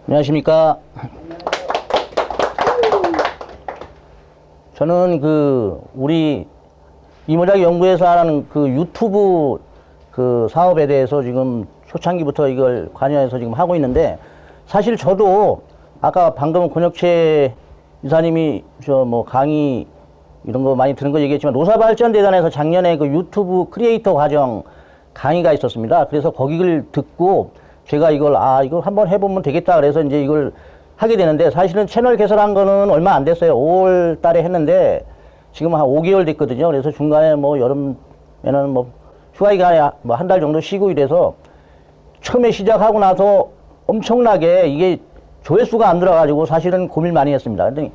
안녕하십니까. 저는 우리 이모작 연구에서 하는 유튜브 사업에 대해서 지금 초창기부터 이걸 관여해서 지금 하고 있는데, 사실 저도 아까 방금 권혁채 이사님이 강의 이런 거 많이 들은 거 얘기했지만, 노사발전대단에서 작년에 유튜브 크리에이터 과정 강의가 있었습니다. 그래서 거기를 듣고 제가 이걸 한번 해보면 되겠다 그래서 이제 이걸 하게 되는데, 사실은 채널 개설한 거는 얼마 안 됐어요. 5월 달에 했는데 지금 한 5개월 됐거든요. 그래서 중간에 여름에는 휴가 기간에 한 달 정도 쉬고 이래서, 처음에 시작하고 나서 엄청나게 이게 조회수가 안 들어가지고 사실은 고민 많이 했습니다. 그랬더니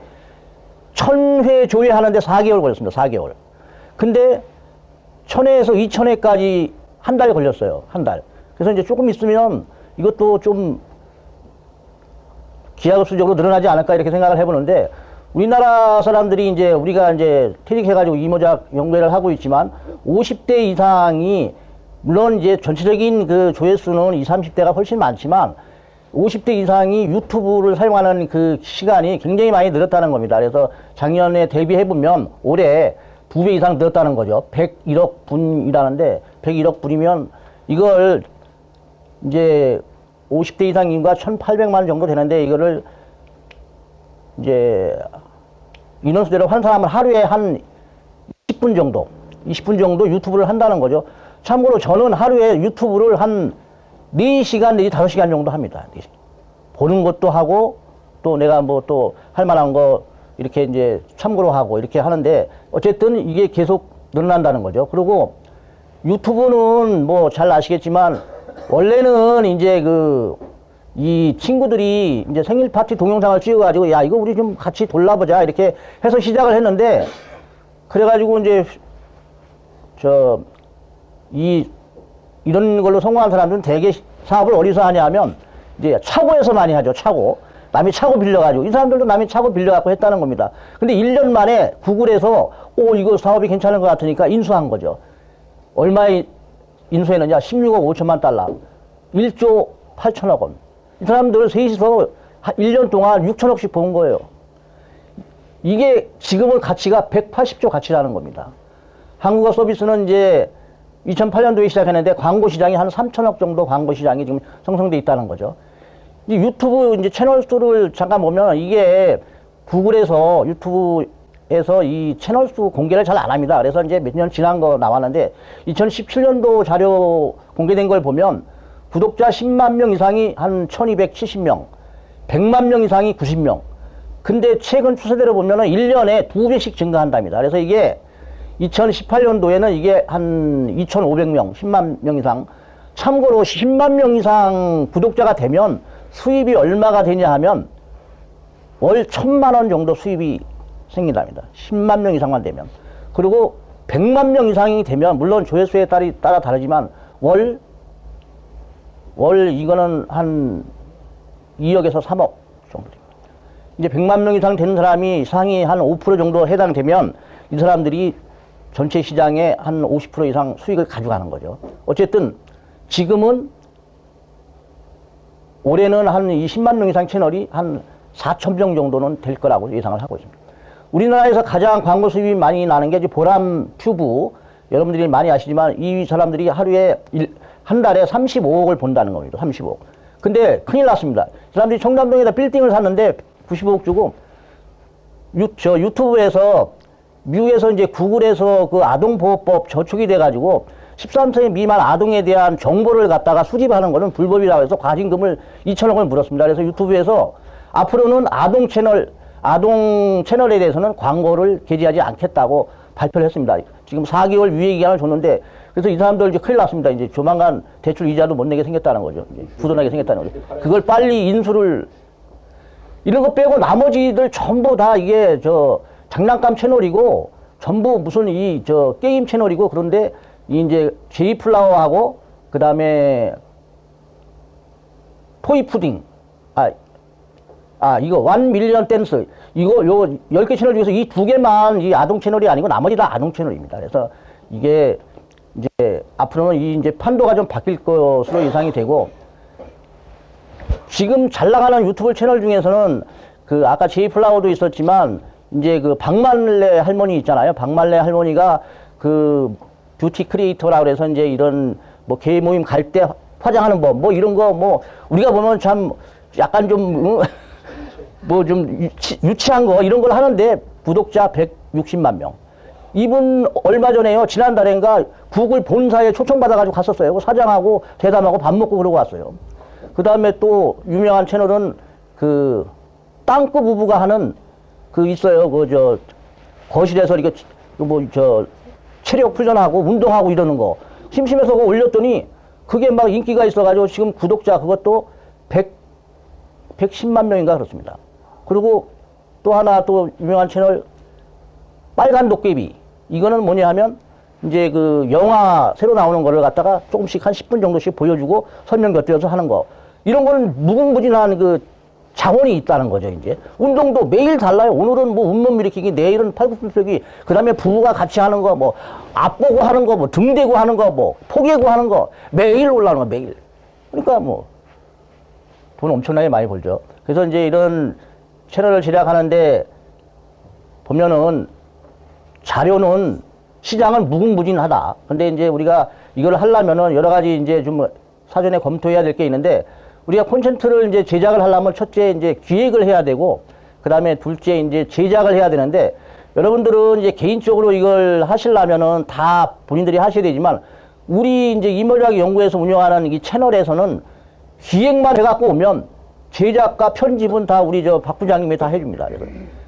1000회 조회하는데 4개월 걸렸습니다. 4개월. 근데 1000회에서 2000회까지 한 달 걸렸어요. 한 달. 그래서 이제 조금 있으면 이것도 좀 기하급수적으로 늘어나지 않을까 이렇게 생각을 해보는데, 우리나라 사람들이 이제 우리가 이제 퇴직해가지고 이모작 연구회를 하고 있지만 50대 이상이, 물론 이제 전체적인 조회수는 20, 30대가 훨씬 많지만 50대 이상이 유튜브를 사용하는 시간이 굉장히 많이 늘었다는 겁니다. 그래서 작년에 대비해보면 올해 2배 이상 늘었다는 거죠. 101억 분이라는데, 101억 분이면 이걸 이제 50대 이상 인구가 1800만 정도 되는데, 이거를 이제 인원수대로 환산하면 하루에 한 20분 정도 유튜브를 한다는 거죠. 참고로 저는 하루에 유튜브를 한 4시간 내지 5시간 정도 합니다. 보는 것도 하고, 또 내가 또 할 만한 거 이렇게 이제 참고로 하고 이렇게 하는데, 어쨌든 이게 계속 늘어난다는 거죠. 그리고 유튜브는 잘 아시겠지만, 원래는 이제 이 친구들이 이제 생일 파티 동영상을 찍어가지고, 야, 이거 우리 좀 같이 돌려보자 이렇게 해서 시작을 했는데, 그래가지고 이제 이런 걸로 성공한 사람들은 대개 사업을 어디서 하냐면, 이제 차고에서 많이 하죠. 차고. 남이 차고 빌려가지고. 이 사람들도 남이 차고 빌려갖고 했다는 겁니다. 근데 1년 만에 구글에서 이거 사업이 괜찮은 것 같으니까 인수한 거죠. 얼마에 인수했느냐? 16억 5천만 달러. 1조 8천억 원. 이 사람들 셋이서 1년 동안 6천억씩 번 거예요. 이게 지금은 가치가 180조 가치라는 겁니다. 한국어 서비스는 이제 2008년도에 시작했는데, 광고 시장이 한 3천억 정도 광고 시장이 지금 형성돼 있다는 거죠. 이 유튜브 이제 채널 수를 잠깐 보면, 이게 구글에서 유튜브에서 이 채널 수 공개를 잘 안 합니다. 그래서 이제 몇 년 지난 거 나왔는데, 2017년도 자료 공개된 걸 보면 구독자 10만 명 이상이 한 1270명, 100만 명 이상이 90명. 근데 최근 추세대로 보면은 1년에 2배씩 증가한답니다. 그래서 이게 2018년도에는 이게 한 2,500명, 10만 명 이상. 참고로 10만 명 이상 구독자가 되면 수입이 얼마가 되냐 하면 월 1000만 원 정도 수입이 생긴답니다. 10만 명 이상만 되면. 그리고 100만 명 이상이 되면, 물론 조회수에 따라 다르지만 월 이거는 한 2억에서 3억 정도 됩니다. 이제 100만 명 이상 되는 사람이 상위 한 5% 정도 해당되면 이 사람들이 전체 시장의 한 50% 이상 수익을 가져가는 거죠. 어쨌든 지금은 올해는 한 20만 명 이상 채널이 한 4,000명 정도는 될 거라고 예상을 하고 있습니다. 우리나라에서 가장 광고 수입이 많이 나는 게 보람 튜브. 여러분들이 많이 아시지만 이 사람들이 하루에 한 달에 35억을 본다는 겁니다. 35억. 근데 큰일 났습니다. 이 사람들이 청담동에다 빌딩을 샀는데 95억 주고, 유튜브에서 미국에서 이제 구글에서 아동보호법 저촉이 돼가지고 13세 미만 아동에 대한 정보를 갖다가 수집하는 거는 불법이라고 해서 과징금을 2천억을 물었습니다. 그래서 유튜브에서 앞으로는 아동 채널에 대해서는 광고를 게재하지 않겠다고 발표를 했습니다. 지금 4개월 유예 기간을 줬는데, 그래서 이 사람들 이제 큰일 났습니다. 이제 조만간 대출 이자도 못 내게 생겼다는 거죠. 부도나게 생겼다는 거죠. 그걸 빨리 인수를, 이런 거 빼고 나머지들 전부 다 이게 장난감 채널이고, 전부 무슨 게임 채널이고, 그런데 이제 제이플라워하고, 그 다음에 토이푸딩, 이거 1밀리언 댄스, 이거 10개 채널 중에서 이 2개만 이 아동 채널이 아니고 나머지 다 아동 채널입니다. 그래서 이게 이제 앞으로는 이제 판도가 좀 바뀔 것으로 예상이 되고, 지금 잘 나가는 유튜브 채널 중에서는 그 아까 제이플라워도 있었지만 이제 그 박말래 할머니 있잖아요. 박말래 할머니가 그 뷰티 크리에이터라 그래서 이제 이런 뭐 개 모임 갈 때 화장하는 법 뭐 이런 거 뭐 우리가 보면 참 약간 좀 뭐 좀 유치한 거 이런 걸 하는데 구독자 160만 명. 이분 얼마 전에요. 지난달인가 구글 본사에 초청받아가지고 갔었어요. 사장하고 대담하고 밥 먹고 그러고 왔어요. 그 다음에 또 유명한 채널은 그 땅끝 부부가 하는 그 있어요. 그 저 거실에서 이렇게 뭐 저 체력 훈련하고 운동하고 이러는 거. 심심해서 그거 올렸더니 그게 막 인기가 있어가지고 지금 구독자 그것도 110만 명인가 그렇습니다. 그리고 또 하나 또 유명한 채널 빨간 도깨비. 이거는 뭐냐 하면 이제 그 영화 새로 나오는 거를 갖다가 조금씩 한 10분 정도씩 보여주고 설명 곁들여서 하는 거. 이런 거는 무궁무진한 그 자원이 있다는 거죠, 이제. 운동도 매일 달라요. 오늘은 뭐 잇몸 일으키기, 내일은 팔굽혀펴기, 그 다음에 부부가 같이 하는 거, 뭐, 앞보고 하는 거, 뭐, 등 대고 하는 거, 뭐, 포개고 하는 거, 매일 올라오는 거, 매일. 그러니까 뭐, 돈 엄청나게 많이 벌죠. 그래서 이제 이런 채널을 제작하는데 보면은 자료는 시장은 무궁무진하다. 근데 이제 우리가 이걸 하려면은 여러 가지 이제 좀 사전에 검토해야 될 게 있는데 우리가 콘텐츠를 이제 제작을 하려면 첫째 이제 기획을 해야 되고 그 다음에 둘째 이제 제작을 해야 되는데 여러분들은 이제 개인적으로 이걸 하시려면은 다 본인들이 하셔야 되지만 우리 이제 이머리학 연구에서 운영하는 이 채널에서는 기획만 해갖고 오면 제작과 편집은 다 우리 저 박 부장님이 다 해줍니다.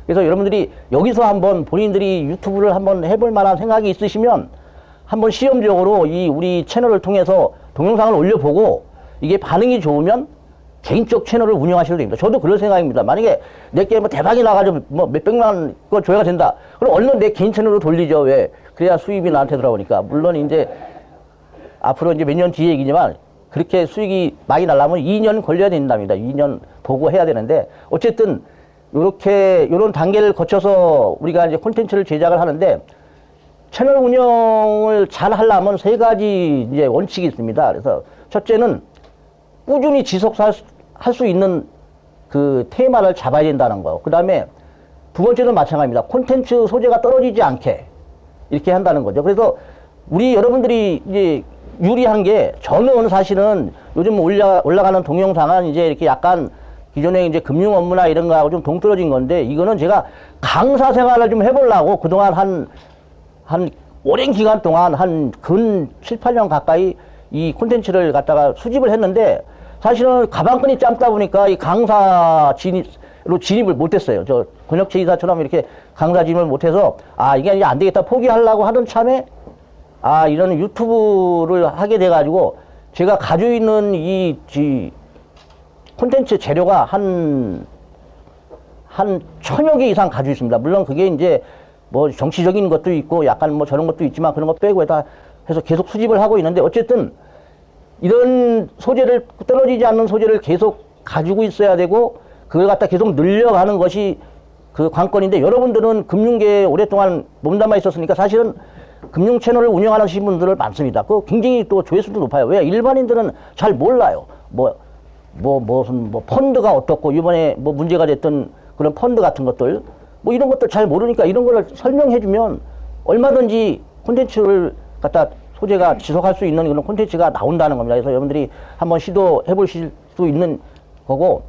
그래서 여러분들이 여기서 한번 본인들이 유튜브를 한번 해볼 만한 생각이 있으시면 한번 시험적으로 이 우리 채널을 통해서 동영상을 올려보고 이게 반응이 좋으면 개인적 채널을 운영하셔도 됩니다. 저도 그럴 생각입니다. 만약에 내게 뭐 대박이 나가지고 뭐 몇백만 거 조회가 된다. 그럼 얼른 내 개인 채널로 돌리죠. 왜? 그래야 수입이 나한테 들어오니까. 물론 이제 앞으로 이제 몇 년 뒤의 얘기지만 그렇게 수익이 많이 나려면 2년 걸려야 된답니다. 2년 보고 해야 되는데 어쨌든 요런 단계를 거쳐서 우리가 이제 콘텐츠를 제작을 하는데 채널 운영을 잘 하려면 세 가지 이제 원칙이 있습니다. 그래서 첫째는 꾸준히 지속할 수 있는 그 테마를 잡아야 된다는 거. 그 다음에 두 번째는 마찬가지입니다. 콘텐츠 소재가 떨어지지 않게 이렇게 한다는 거죠. 그래서 우리 여러분들이 이제 유리한 게 저는 사실은 요즘 올라가는 동영상은 이제 이렇게 약간 기존에 이제 금융 업무나 이런 거하고 좀 동떨어진 건데 이거는 제가 강사 생활을 좀 해보려고 그동안 한 오랜 기간 동안 한 근 7, 8년 가까이 이 콘텐츠를 갖다가 수집을 했는데 사실은 가방끈이 짧다 보니까 이 강사 진입을 못했어요. 저 권혁재 이사처럼 이렇게 강사 진입을 못해서 아 이게 이제 안 되겠다 포기하려고 하던 참에 아 이런 유튜브를 하게 돼가지고 제가 가지고 있는 이 콘텐츠 재료가 한 1000여 개 이상 가지고 있습니다. 물론 그게 이제 뭐 정치적인 것도 있고 약간 뭐 저런 것도 있지만 그런 거 빼고 다 해서 계속 수집을 하고 있는데 어쨌든 이런 소재를 떨어지지 않는 소재를 계속 가지고 있어야 되고 그걸 갖다 계속 늘려가는 것이 그 관건인데 여러분들은 금융계에 오랫동안 몸담아 있었으니까 사실은 금융 채널을 운영하시는 분들 많습니다. 그 굉장히 또 조회수도 높아요. 왜? 일반인들은 잘 몰라요. 무슨 펀드가 어떻고 이번에 뭐 문제가 됐던 그런 펀드 같은 것들 뭐 이런 것들 잘 모르니까 이런 거를 설명해주면 얼마든지 콘텐츠를 갖다 소재가 지속할 수 있는 그런 콘텐츠가 나온다는 겁니다. 그래서 여러분들이 한번 시도해 보실 수 있는 거고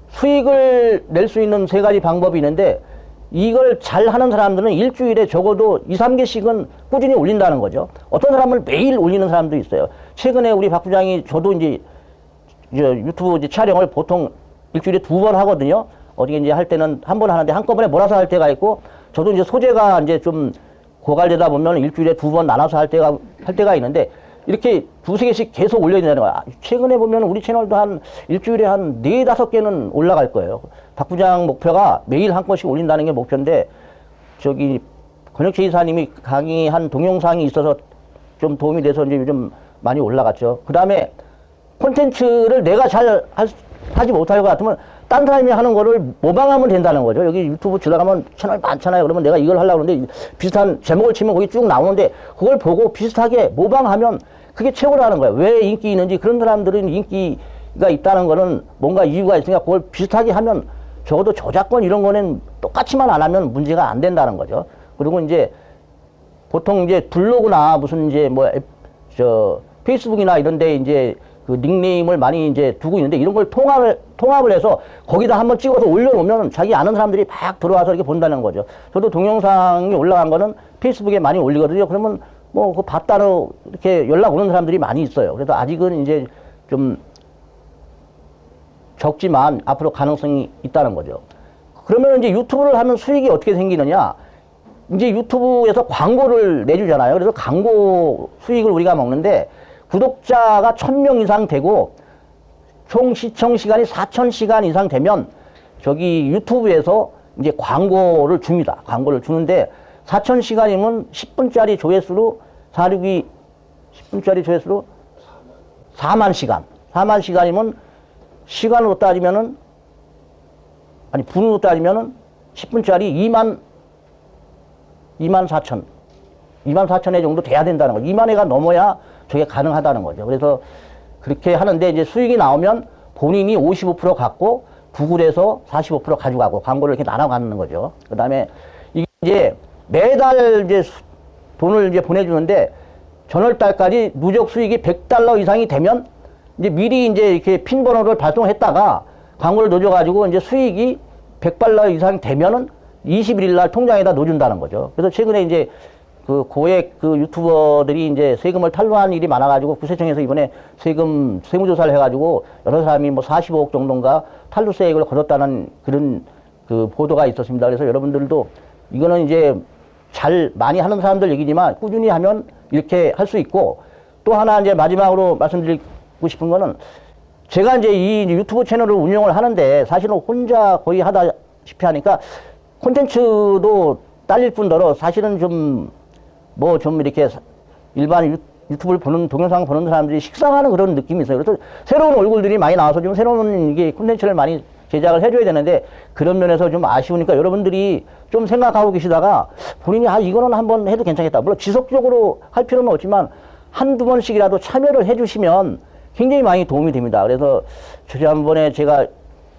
수익을 낼 수 있는 세 가지 방법이 있는데 이걸 잘 하는 사람들은 일주일에 적어도 2, 3개씩은 꾸준히 올린다는 거죠. 어떤 사람은 매일 올리는 사람도 있어요. 최근에 우리 박 부장이 저도 이제 유튜브 이제 촬영을 보통 일주일에 2번 하거든요. 어디 이제 할 때는 한 번 하는데 한꺼번에 몰아서 할 때가 있고 저도 이제 소재가 이제 좀 고갈되다 보면 일주일에 2번 나눠서 할 때가 있는데 이렇게 2, 3개씩 계속 올려야 된다는 거야. 최근에 보면 우리 채널도 한 일주일에 한 4, 5개는 올라갈 거예요. 박 부장 목표가 매일 한 건씩 올린다는 게 목표인데 저기 권혁재 이사님이 강의한 동영상이 있어서 좀 도움이 돼서 이제 요즘 많이 올라갔죠. 그 다음에 콘텐츠를 내가 잘 하지 못할 것 같으면 딴 사람이 하는 거를 모방하면 된다는 거죠. 여기 유튜브 들어가면 채널 많잖아요. 그러면 내가 이걸 하려고 하는데 비슷한 제목을 치면 거기 쭉 나오는데 그걸 보고 비슷하게 모방하면 그게 최고라는 거예요. 왜 인기 있는지 그런 사람들은 인기 있다는 거는 뭔가 이유가 있으니까 그걸 비슷하게 하면 적어도 저작권 이런 거는 똑같이만 안 하면 문제가 안 된다는 거죠. 그리고 이제 보통 이제 블로그나 무슨 이제 뭐 페이스북이나 이런 데 이제 그 닉네임을 많이 이제 두고 있는데 이런 걸 통합을 해서 거기다 한번 찍어서 올려놓으면 자기 아는 사람들이 막 들어와서 이렇게 본다는 거죠. 저도 동영상이 올라간 거는 페이스북에 많이 올리거든요. 그러면 뭐 그 봤다로 이렇게 연락 오는 사람들이 많이 있어요. 그래서 아직은 이제 좀 적지만 앞으로 가능성이 있다는 거죠. 그러면 이제 유튜브를 하면 수익이 어떻게 생기느냐? 이제 유튜브에서 광고를 내주잖아요. 그래서 광고 수익을 우리가 먹는데 구독자가 1000명 이상 되고 총 시청 시간이 4000시간 이상 되면 저기 유튜브에서 이제 광고를 줍니다. 광고를 주는데 4000시간이면 10분짜리 조회수로 10분짜리 조회수로 4만 시간. 4만 시간이면 시간으로 따지면은 아니 분으로 따지면은 10분짜리 2만 4천 회 정도 돼야 된다는 거죠. 2만 회가 넘어야 저게 가능하다는 거죠. 그래서 그렇게 하는데 이제 수익이 나오면 본인이 55% 갖고 구글에서 45% 가져가고 광고를 이렇게 나눠가는 거죠. 그 다음에 이게 이제 매달 이제 돈을 이제 보내주는데 전월달까지 누적 수익이 $100 이상이 되면 이제 미리 이제 이렇게 핀 번호를 발송했다가 광고를 넣어가지고 이제 수익이 $100 이상 되면은 21일 날 통장에다 넣어준다는 거죠. 그래서 최근에 이제 그 고액 그 유튜버들이 이제 세금을 탈루한 일이 많아가지고 구세청에서 이번에 세무조사를 해가지고 여러 사람이 뭐 45억 정도인가 탈루세액을 거뒀다는 그런 그 보도가 있었습니다. 그래서 여러분들도 이거는 이제 잘 많이 하는 사람들 얘기지만 꾸준히 하면 이렇게 할 수 있고 또 하나 이제 마지막으로 말씀드리고 싶은 거는 제가 이제 이 유튜브 채널을 운영을 하는데 사실은 혼자 거의 하다시피 하니까 콘텐츠도 딸릴 뿐더러 사실은 좀 이렇게 일반 유튜브를 보는, 동영상 보는 사람들이 식상하는 그런 느낌이 있어요. 그래서 새로운 얼굴들이 많이 나와서 좀 새로운 이게 콘텐츠를 많이 제작을 해줘야 되는데 그런 면에서 좀 아쉬우니까 여러분들이 좀 생각하고 계시다가 본인이 이거는 한번 해도 괜찮겠다. 물론 지속적으로 할 필요는 없지만 한두 번씩이라도 참여를 해주시면 굉장히 많이 도움이 됩니다. 그래서 지난번에 제가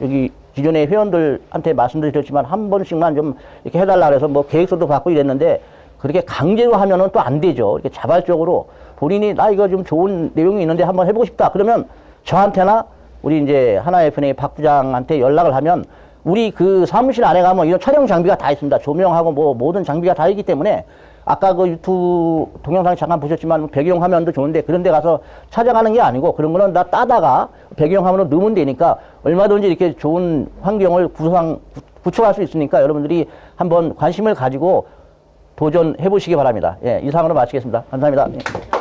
여기 기존의 회원들한테 말씀드렸지만 한 번씩만 좀 이렇게 해달라 그래서 뭐 계획서도 받고 이랬는데 그렇게 강제로 하면은 또 안 되죠. 이렇게 자발적으로 본인이 나 이거 좀 좋은 내용이 있는데 한번 해보고 싶다. 그러면 저한테나 우리 이제 하나FNA 박 부장한테 연락을 하면 우리 그 사무실 안에 가면 이런 촬영 장비가 다 있습니다. 조명하고 뭐 모든 장비가 다 있기 때문에 아까 그 유튜브 동영상 잠깐 보셨지만 배경화면도 좋은데 그런 데 가서 찾아가는 게 아니고 그런 거는 다 따다가 배경화면으로 넣으면 되니까 얼마든지 이렇게 좋은 환경을 구축할 수 있으니까 여러분들이 한번 관심을 가지고 도전해 보시기 바랍니다. 예, 이상으로 마치겠습니다. 감사합니다. 예.